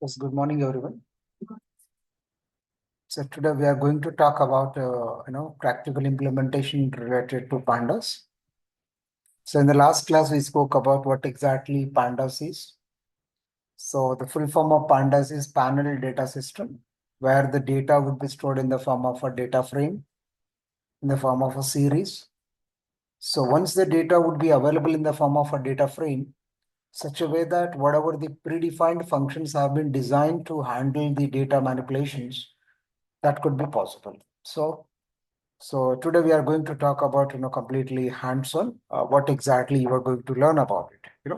Yes, good morning, everyone. So today we are going to talk about practical implementation related to pandas. So in the last class we spoke about what exactly pandas is. So the full form of pandas is panel data system, where the data would be stored in the form of a data frame, in the form of a series. So once the data would be available in the form of a data frame, such a way that whatever the predefined functions have been designed to handle the data manipulations, that could be possible. So today we are going to talk about, completely hands-on, what exactly you are going to learn about it.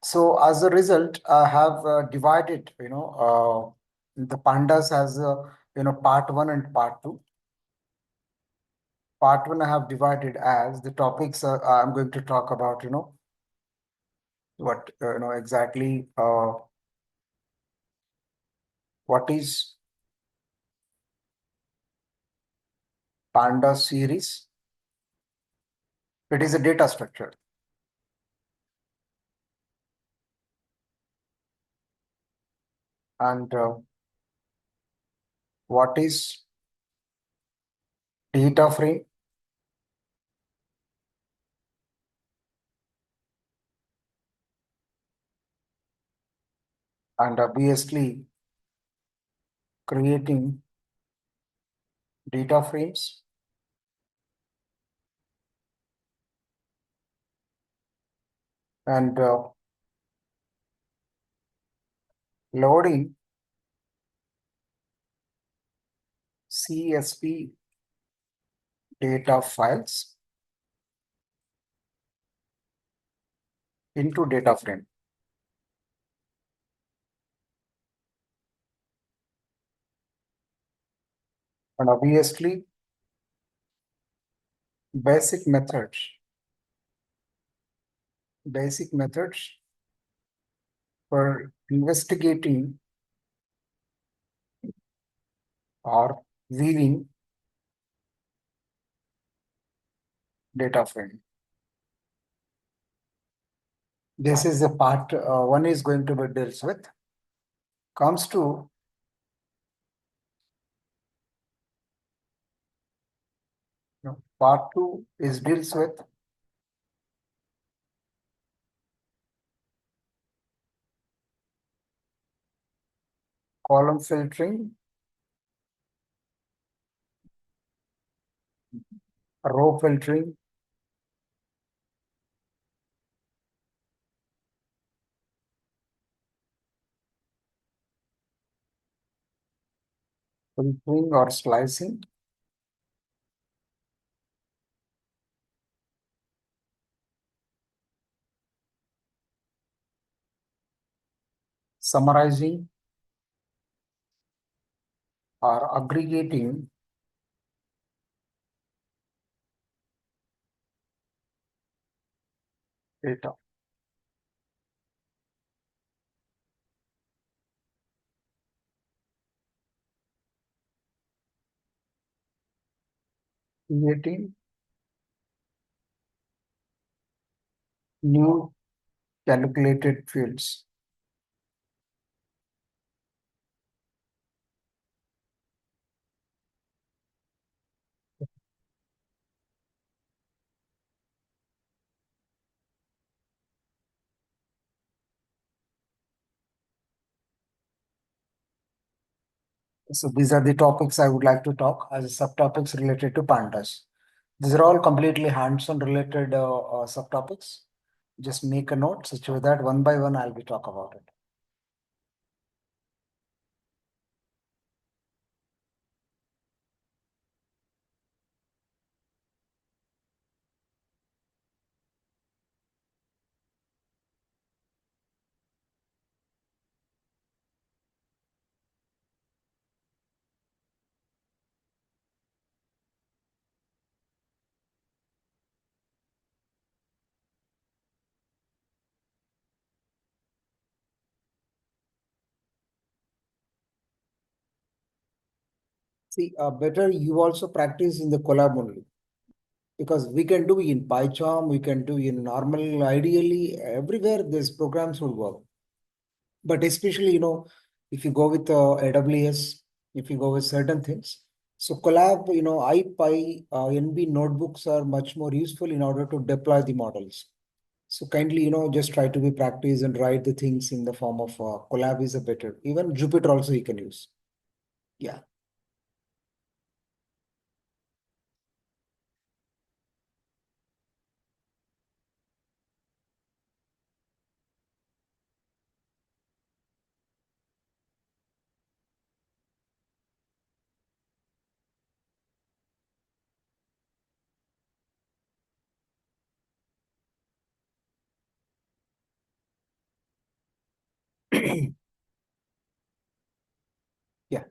So as a result, I have divided, the pandas as, part one and part two. Part one I have divided as the topics I'm going to talk about, what, exactly, what is Panda series. It is a data structure. And what is data frame? And obviously creating data frames and loading CSV data files into data frame. And obviously basic methods, basic methods for investigating or viewing data frame. This is the part one is going to be deals with. Comes to part two is deals with column filtering, row filtering, filtering or slicing, summarizing or aggregating data. Creating new calculated fields. So these are the topics I would like to talk as subtopics related to pandas. These are all completely hands-on related subtopics. Just make a note such that one by one I'll be talk about it. See, better you also practice in the collab only, because we can do in PyCharm, we can do in normal, ideally everywhere these programs will work. But especially, If you go with AWS, if you go with certain things. So collab, IPy, NB notebooks are much more useful in order to deploy the models. So kindly, just try to be practice and write the things in the form of collab is a better. Even Jupyter also you can use. Yeah. Yeah.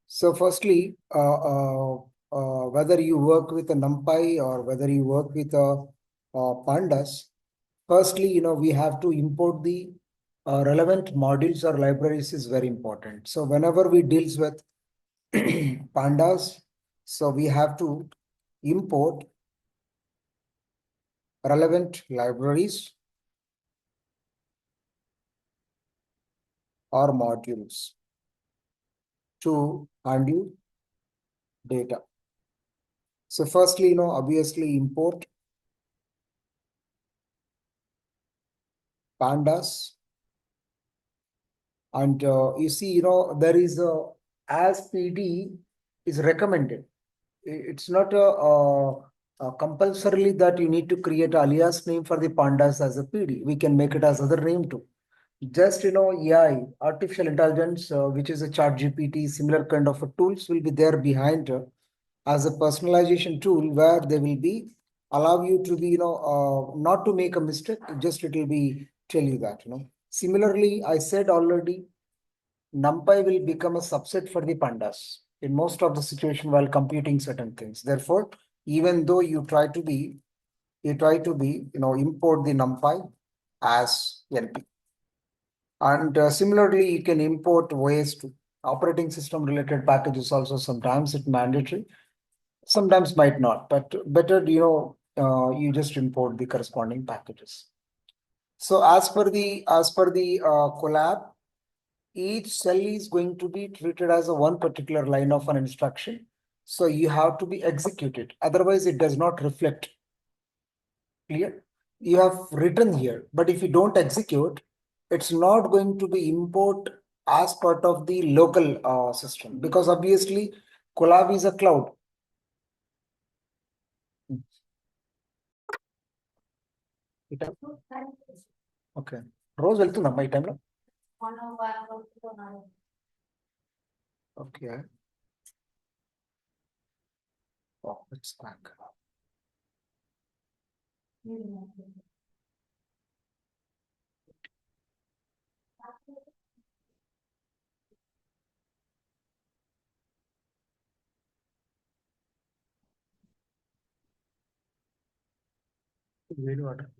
So firstly, whether you work with a NumPy or whether you work with a, Pandas, firstly, we have to import the relevant modules or libraries is very important. So whenever we deals with Pandas, so we have to import relevant libraries or modules to handle data. So firstly, obviously import Pandas. And you see, there is as PD is recommended. It's not compulsorily that you need to create alias name for the Pandas as a PD. We can make it as other name too. Just, AI, artificial intelligence, which is a chat GPT, similar kind of a tools will be there behind as a personalization tool where they will be allow you to be, not to make a mistake, just it will be tell you that, Similarly, I said already, NumPy will become a subset for the Pandas in most of the situation while computing certain things. Therefore, even though you try to be, import the NumPy as NP. And similarly, you can import OS to operating system related packages also. Sometimes it's mandatory, sometimes might not, but better, you just import the corresponding packages. So as per the collab, each cell is going to be treated as a one particular line of an instruction. So you have to be executed. Otherwise, it does not reflect. Clear? You have written here, but if you don't execute, it's not going to be import as part of the local system because obviously Colab is a cloud. Okay. Rose వెళ్తుందమ్మా ఈ టైంలో. Okay. Oh, it's back. వేడి water.